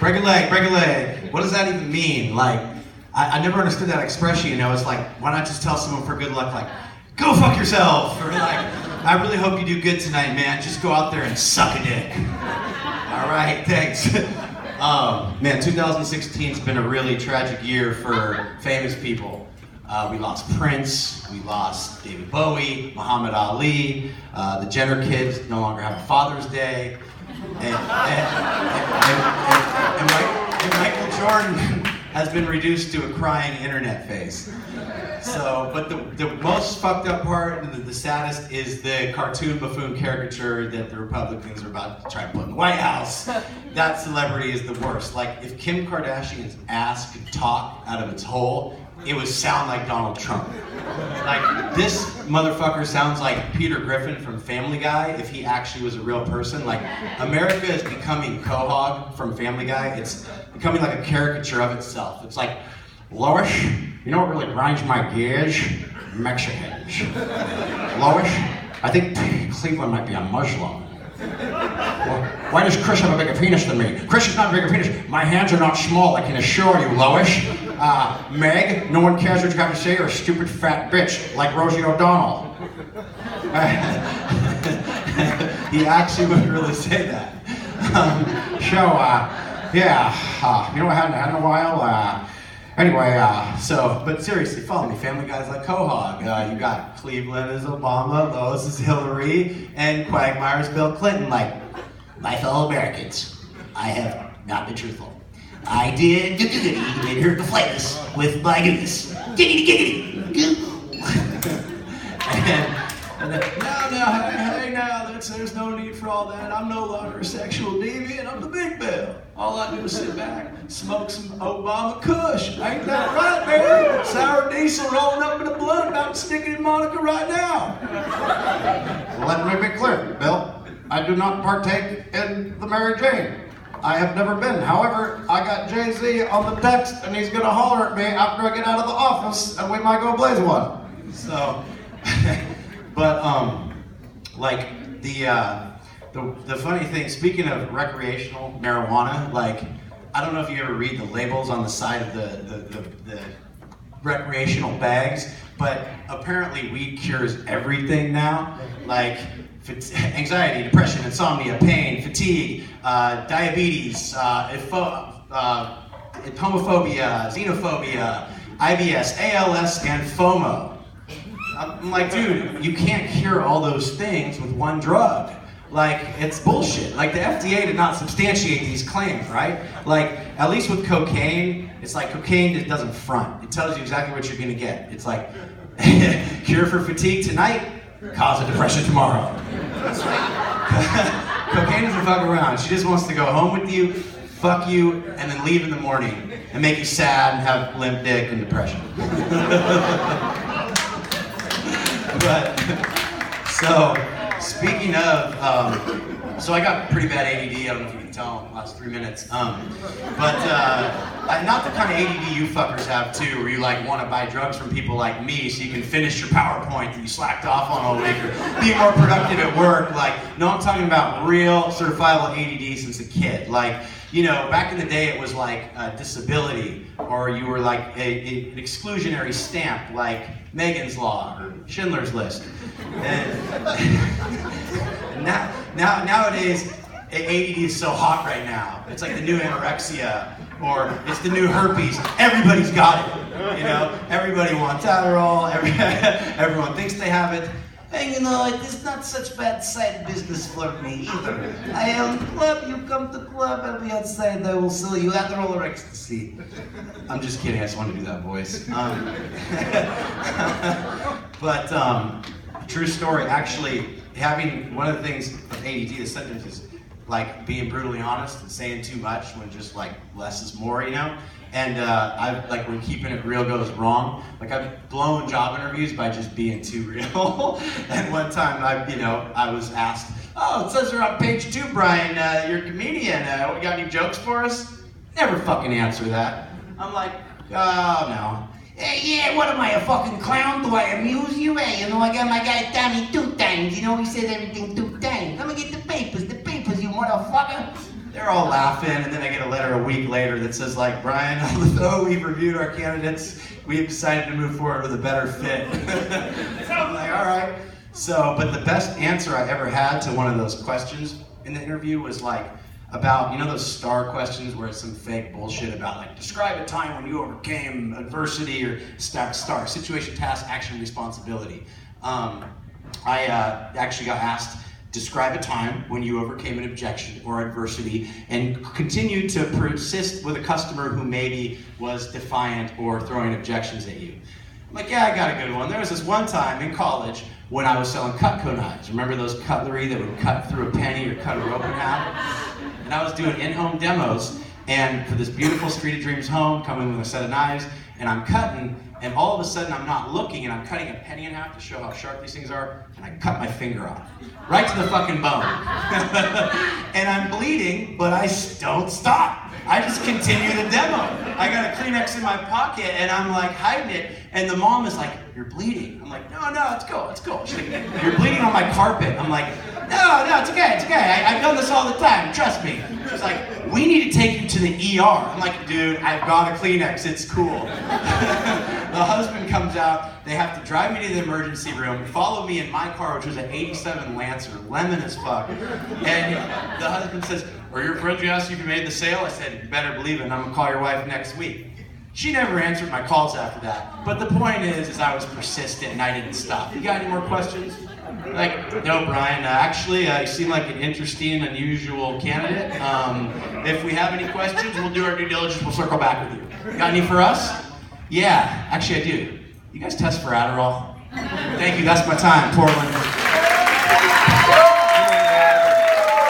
break a leg, break a leg. What does that even mean? Like, I never understood that expression, you know. It's like, why not just tell someone for good luck, like, go fuck yourself, or like, I really hope you do good tonight, man. Just go out there and suck a dick. All right, thanks. Man, 2016's been a really tragic year for famous people. We lost Prince, we lost David Bowie, Muhammad Ali, the Jenner kids no longer have a Father's Day, and Michael Jordan has been reduced to a crying internet face. So, but the most fucked up part, the saddest, is the cartoon buffoon caricature that the Republicans are about to try and put in the White House. That celebrity is the worst. Like, if Kim Kardashian's ass could talk out of its hole, it would sound like Donald Trump. Like, this motherfucker sounds like Peter Griffin from Family Guy if he actually was a real person. Like, America is becoming Quahog from Family Guy. It's becoming like a caricature of itself. It's like, Lois, you know what really grinds my gears? Mexicans. Lois, I think Cleveland might be a Muslim. Well, why does Chris have a bigger penis than me? Chris is not a bigger penis. My hands are not small, I can assure you, Lois. Meg, no one cares what you have to say, you're a stupid fat bitch, like Rosie O'Donnell. He actually would really say that. You know, I hadn't had in a while. But seriously, follow me. Family Guy's like Quahog. You got Cleveland is Obama, Lois is Hillary, and Quagmire's Bill Clinton. Like, my fellow Americans, I have not been truthful. I did giggity made her flightless with my goodness. Giggity giggity. and then, no, there's no need for all that. I'm no longer a sexual deviant. I'm the big Bill. All I do is sit back, smoke some Obama Kush. Ain't that right, man? Sour diesel rolling up in a blunt, about to stick it in Monica right now. Let me be clear, Bill. I do not partake in the Mary Jane. I have never been. However, I got Jay-Z on the text, and he's gonna holler at me after I get out of the office, and we might go blaze one. So, but like the funny thing, speaking of recreational marijuana, like, I don't know if you ever read the labels on the side of the recreational bags, but apparently weed cures everything now. Like, anxiety, depression, insomnia, pain, fatigue, diabetes, homophobia, xenophobia, IBS, ALS, and FOMO. I'm like, dude, you can't cure all those things with one drug. Like, it's bullshit. Like, the FDA did not substantiate these claims, right? Like, at least with cocaine, it's like cocaine just doesn't front. It tells you exactly what you're gonna get. It's like, cure for fatigue tonight, cause of depression tomorrow. It's like, cocaine doesn't fuck around. She just wants to go home with you, fuck you, and then leave in the morning and make you sad and have limp dick and depression. But, so, speaking of, so I got pretty bad ADD, I don't know if you can tell in the last 3 minutes. Not the kind of ADD you fuckers have too, where you like want to buy drugs from people like me so you can finish your PowerPoint that you slacked off on all week, or be more productive at work. Like, no, I'm talking about real certifiable ADD since a kid. Like, you know, back in the day it was like a disability, or you were like an exclusionary stamp, like Megan's Law or Schindler's List. And nowadays, ADD is so hot right now. It's like the new anorexia, or it's the new herpes. Everybody's got it, you know? Everybody wants Adderall, everyone thinks they have it. And you know, it's not such bad side business for me either. I own the club, you come to the club, I'll be outside, I will sell you Adderall or ecstasy. I'm just kidding, I just wanted to do that voice. True story, actually, having one of the things with ADD, the symptoms is like being brutally honest and saying too much when just like less is more, you know? And I've, like, when keeping it real goes wrong, like I've blown job interviews by just being too real. And one time I was asked, oh, it says you're on page 2, Brian, you're a comedian, you got any jokes for us? Never fucking answer that. I'm like, oh no. Hey, yeah, what am I, a fucking clown? Do I amuse you? Hey, you know, I got my guy Tommy 2 times, you know, he says everything 2 times. Let me get the papers, you motherfucker. they're all laughing, and then I get a letter a week later that says like, Brian, although we've reviewed our candidates, we've decided to move forward with a better fit. So I'm like, all right. So, but the best answer I ever had to one of those questions in the interview was like, about, you know those STAR questions where it's some fake bullshit about like, describe a time when you overcame adversity, or STAR, situation, task, action, responsibility. I actually got asked, describe a time when you overcame an objection or adversity and continued to persist with a customer who maybe was defiant or throwing objections at you. I'm like, yeah, I got a good one. There was this one time in college when I was selling Cutco knives. Remember those cutlery that would cut through a penny or cut a rope in half? And I was doing in-home demos, and for this beautiful Street of Dreams home, coming with a set of knives, and I'm cutting, and all of a sudden I'm not looking, and I'm cutting a penny in half to show how sharp these things are, and I cut my finger off. Right to the fucking bone. And I'm bleeding, but I don't stop. I just continue the demo. I got a Kleenex in my pocket, and I'm like hiding it, and the mom is like, you're bleeding. I'm like, no, it's cool, it's cool. She's like, you're bleeding on my carpet. I'm like, no, it's okay, it's okay. I've done this all the time, trust me. She's like, we need to take you to the ER. I'm like, dude, I've got a Kleenex, it's cool. The husband comes out, they have to drive me to the emergency room, follow me in my car, which was an 87 Lancer, lemon as fuck. And the husband says, are your friends who asked you if you made the sale? I said, you better believe it, and I'm gonna call your wife next week. She never answered my calls after that. But the point is I was persistent and I didn't stop. You got any more questions? Like, no, Brian, actually, you seem like an interesting, unusual candidate. If we have any questions, we'll do our due diligence, we'll circle back with you. Got any for us? Yeah, actually I do. You guys test for Adderall? Thank you, that's my time, Portland.